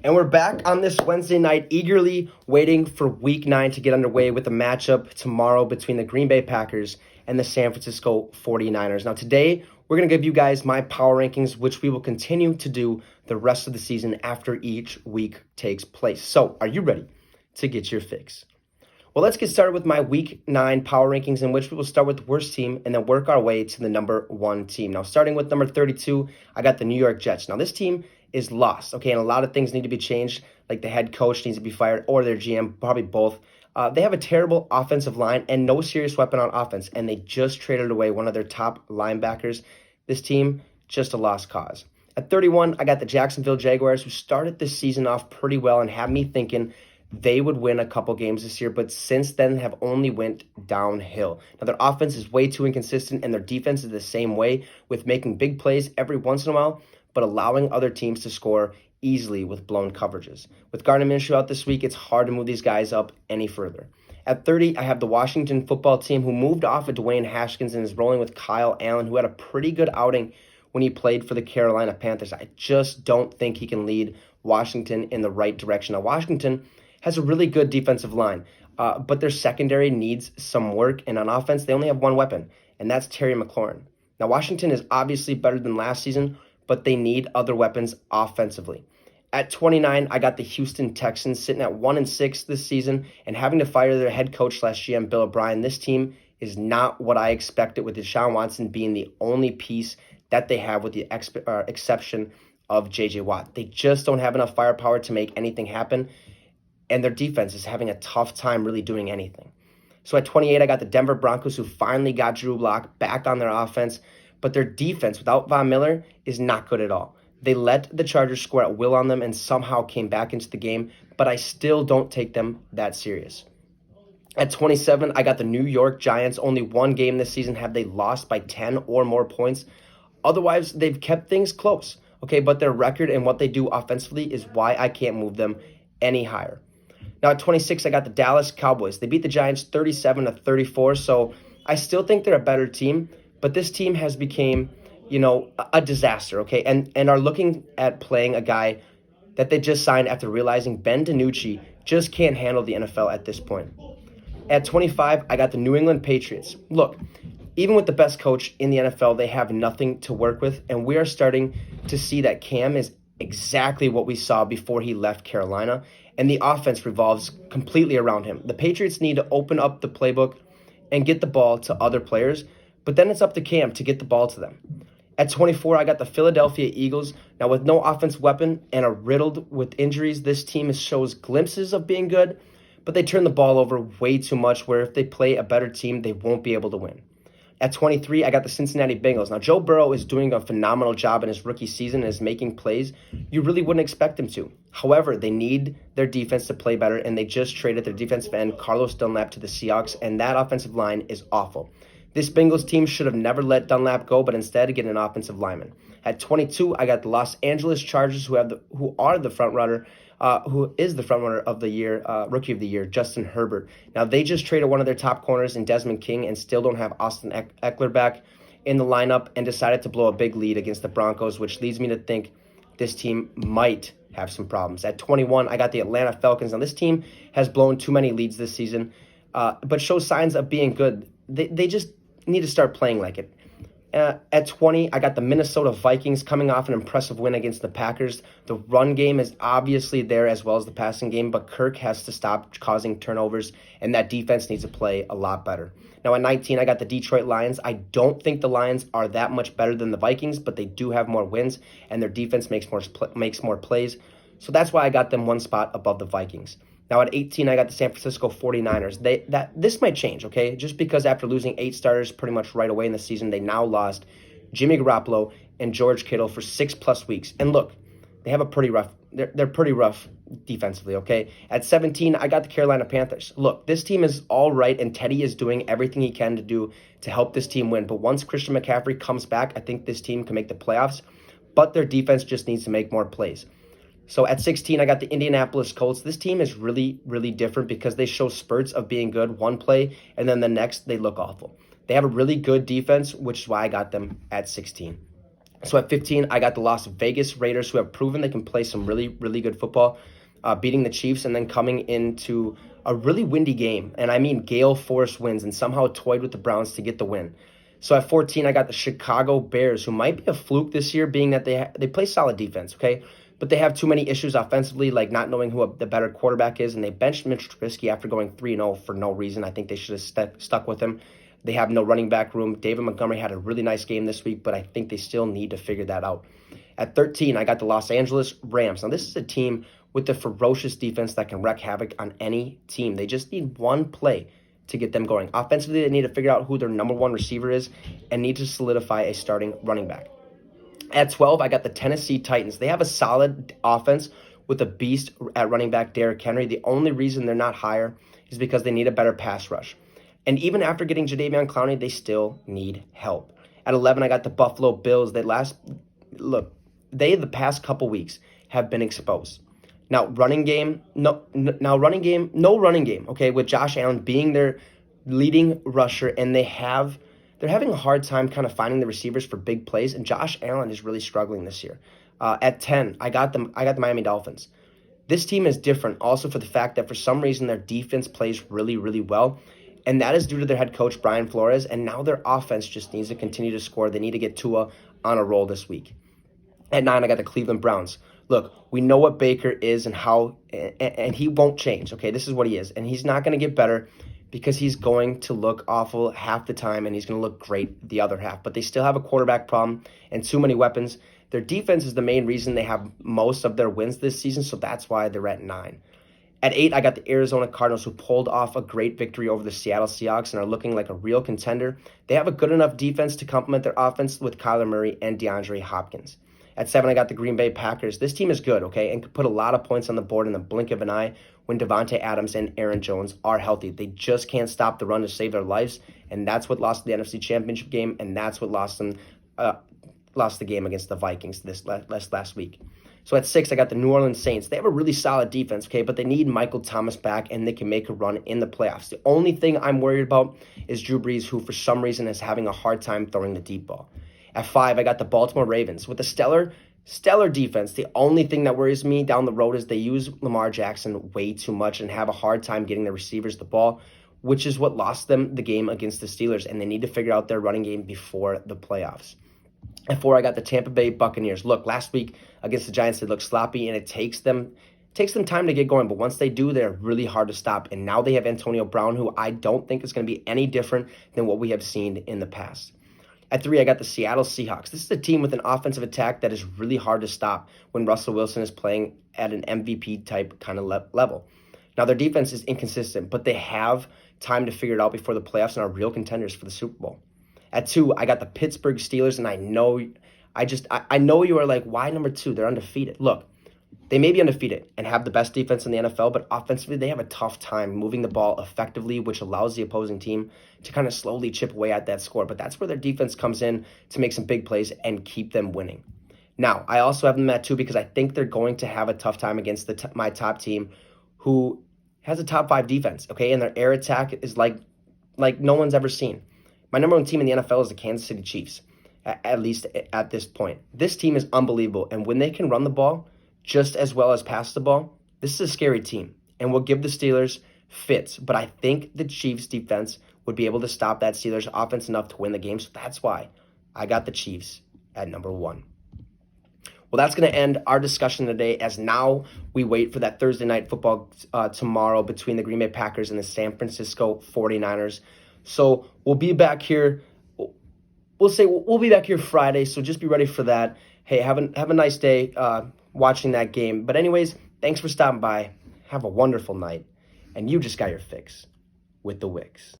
And we're back on this Wednesday night, eagerly waiting for Week 9 to get underway with a matchup tomorrow between the Green Bay Packers and the San Francisco 49ers. Now, today, we're going to give you guys my power rankings, which we will continue to do the rest of the season after each week takes place. So, are you ready to get your fix? Well, let's get started with my Week 9 power rankings, in which we will start with the worst team and then work our way to the number 1 team. Now, starting with number 32, I got the New York Jets. Now, this team is lost, okay, and a lot of things need to be changed, like the head coach needs to be fired or their GM, probably both. They have a terrible offensive line and no serious weapon on offense, and they just traded away one of their top linebackers. This team, just a lost cause. At 31, I got the Jacksonville Jaguars, who started this season off pretty well and had me thinking they would win a couple games this year, but since then have only went downhill. Now, their offense is way too inconsistent, and their defense is the same way, with making big plays every once in a while, but allowing other teams to score easily with blown coverages. With Gardner Minshew out this week, it's hard to move these guys up any further. At 30, I have the Washington football team, who moved off of Dwayne Haskins and is rolling with Kyle Allen, who had a pretty good outing when he played for the Carolina Panthers. I just don't think he can lead Washington in the right direction. Now, Washington has a really good defensive line, but their secondary needs some work, and on offense, they only have one weapon, and that's Terry McLaurin. Now, Washington is obviously better than last season, but they need other weapons offensively. At 29, I got the Houston Texans sitting at 1-6 this season and having to fire their head coach / GM, Bill O'Brien. This team is not what I expected, with Deshaun Watson being the only piece that they have, with the exception of J.J. Watt. They just don't have enough firepower to make anything happen, and their defense is having a tough time really doing anything. So at 28, I got the Denver Broncos, who finally got Drew Lock back on their offense, but their defense without Von Miller is not good at all. They let the Chargers score at will on them and somehow came back into the game, but I still don't take them that serious. At 27, I got the New York Giants. Only one game this season have they lost by 10 or more points. Otherwise, they've kept things close, okay? But their record and what they do offensively is why I can't move them any higher. Now, at 26, I got the Dallas Cowboys. They beat the Giants 37-34, so I still think they're a better team, but this team has become, a disaster, okay? And are looking at playing a guy that they just signed after realizing Ben DiNucci just can't handle the NFL at this point. At 25, I got the New England Patriots. Look, even with the best coach in the NFL, they have nothing to work with, and we are starting to see that Cam is exactly what we saw before he left Carolina, and the offense revolves completely around him. The Patriots need to open up the playbook and get the ball to other players, but then it's up to Cam to get the ball to them. At 24, I got the Philadelphia Eagles. Now, with no offense weapon and are riddled with injuries, this team shows glimpses of being good, but they turn the ball over way too much, where if they play a better team, they won't be able to win. At 23, I got the Cincinnati Bengals. Now, Joe Burrow is doing a phenomenal job in his rookie season and is making plays you really wouldn't expect him to. However, they need their defense to play better, and they just traded their defensive end, Carlos Dunlap, to the Seahawks, and that offensive line is awful. This Bengals team should have never let Dunlap go, but instead get an offensive lineman. At 22, I got the Los Angeles Chargers, who is the front runner of the year, rookie of the year, Justin Herbert. Now, they just traded one of their top corners in Desmond King and still don't have Austin Eckler back in the lineup, and decided to blow a big lead against the Broncos, which leads me to think this team might have some problems. At 21, I got the Atlanta Falcons. Now, this team has blown too many leads this season, but shows signs of being good. They just need to start playing like it. At 20, I got the Minnesota Vikings, coming off an impressive win against the Packers. The run game is obviously there as well as the passing game, but Kirk has to stop causing turnovers, and that defense needs to play a lot better. Now, at 19, I got the Detroit Lions. I don't think the Lions are that much better than the Vikings, but they do have more wins, and their defense makes more plays. So that's why I got them one spot above the Vikings. Now, at 18, I got the San Francisco 49ers. This might change, okay? Just because after losing 8 starters pretty much right away in the season, they now lost Jimmy Garoppolo and George Kittle for 6+ weeks. And look, they have they're pretty rough defensively, okay? At 17, I got the Carolina Panthers. Look, this team is all right, and Teddy is doing everything he can to help this team win. But once Christian McCaffrey comes back, I think this team can make the playoffs, but their defense just needs to make more plays. So at 16, I got the Indianapolis Colts. This team is really, really different because they show spurts of being good one play, and then the next they look awful. They have a really good defense, which is why I got them at 16. So at 15, I got the Las Vegas Raiders, who have proven they can play some really, really good football, beating the Chiefs and then coming into a really windy game. And I mean gale force winds, and somehow toyed with the Browns to get the win. So at 14, I got the Chicago Bears, who might be a fluke this year, being that they play solid defense, okay? But they have too many issues offensively, like not knowing who the better quarterback is, and they benched Mitch Trubisky after going 3-0 for no reason. I think they should have stuck with him. They have no running back room. David Montgomery had a really nice game this week, but I think they still need to figure that out. At 13, I got the Los Angeles Rams. Now, this is a team with a ferocious defense that can wreak havoc on any team. They just need one play to get them going. Offensively, they need to figure out who their number one receiver is and need to solidify a starting running back. At 12, I got the Tennessee Titans. They have a solid offense with a beast at running back, Derrick Henry. The only reason they're not higher is because they need a better pass rush. And even after getting Jadeveon Clowney, they still need help. At 11, I got the Buffalo Bills. The past couple weeks have been exposed. Now, no running game, okay, with Josh Allen being their leading rusher, and they're having a hard time kind of finding the receivers for big plays, and Josh Allen is really struggling this year. At 10, I got the Miami Dolphins. This team is different also for the fact that for some reason their defense plays really, really well, and that is due to their head coach, Brian Flores, and now their offense just needs to continue to score. They need to get Tua on a roll this week. At 9, I got the Cleveland Browns. Look, we know what Baker is and he won't change, okay? This is what he is, and he's not going to get better because he's going to look awful half the time and he's going to look great the other half. But they still have a quarterback problem and too many weapons. Their defense is the main reason they have most of their wins this season, so that's why they're at 9. At 8, I got the Arizona Cardinals, who pulled off a great victory over the Seattle Seahawks and are looking like a real contender. They have a good enough defense to complement their offense with Kyler Murray and DeAndre Hopkins. At 7, I got the Green Bay Packers. This team is good, okay, and could put a lot of points on the board in the blink of an eye when Devontae Adams and Aaron Jones are healthy. They just can't stop the run to save their lives, and that's what lost the NFC Championship game, and that's what lost the game against the Vikings this last week. So at 6, I got the New Orleans Saints. They have a really solid defense, okay, but they need Michael Thomas back, and they can make a run in the playoffs. The only thing I'm worried about is Drew Brees, who for some reason is having a hard time throwing the deep ball. At 5, I got the Baltimore Ravens. With a stellar defense, the only thing that worries me down the road is they use Lamar Jackson way too much and have a hard time getting the receivers the ball, which is what lost them the game against the Steelers, and they need to figure out their running game before the playoffs. At 4, I got the Tampa Bay Buccaneers. Look, last week against the Giants, they looked sloppy, and it takes them time to get going. But once they do, they're really hard to stop. And now they have Antonio Brown, who I don't think is going to be any different than what we have seen in the past. At 3, I got the Seattle Seahawks. This is a team with an offensive attack that is really hard to stop when Russell Wilson is playing at an MVP type kind of level. Now, their defense is inconsistent, but they have time to figure it out before the playoffs and are real contenders for the Super Bowl. At 2, I got the Pittsburgh Steelers, and I know you are like, why number 2? They're undefeated. Look, they may be undefeated and have the best defense in the NFL, but offensively they have a tough time moving the ball effectively, which allows the opposing team to kind of slowly chip away at that score. But that's where their defense comes in to make some big plays and keep them winning. Now, I also have them at 2 because I think they're going to have a tough time against my top team, who has a top 5 defense, okay? And their air attack is like no one's ever seen. My number 1 team in the NFL is the Kansas City Chiefs, at least at this point. This team is unbelievable, and when they can run the ball just as well as pass the ball, this is a scary team, and will give the Steelers fits. But I think the Chiefs' defense would be able to stop that Steelers' offense enough to win the game, so that's why I got the Chiefs at number 1. Well, that's going to end our discussion today, as now we wait for that Thursday night football tomorrow between the Green Bay Packers and the San Francisco 49ers. So we'll be back here. We'll be back here Friday, so just be ready for that. Hey, have a nice day watching that game. But anyways, thanks for stopping by. Have a wonderful night. And you just got your fix with the Wicks.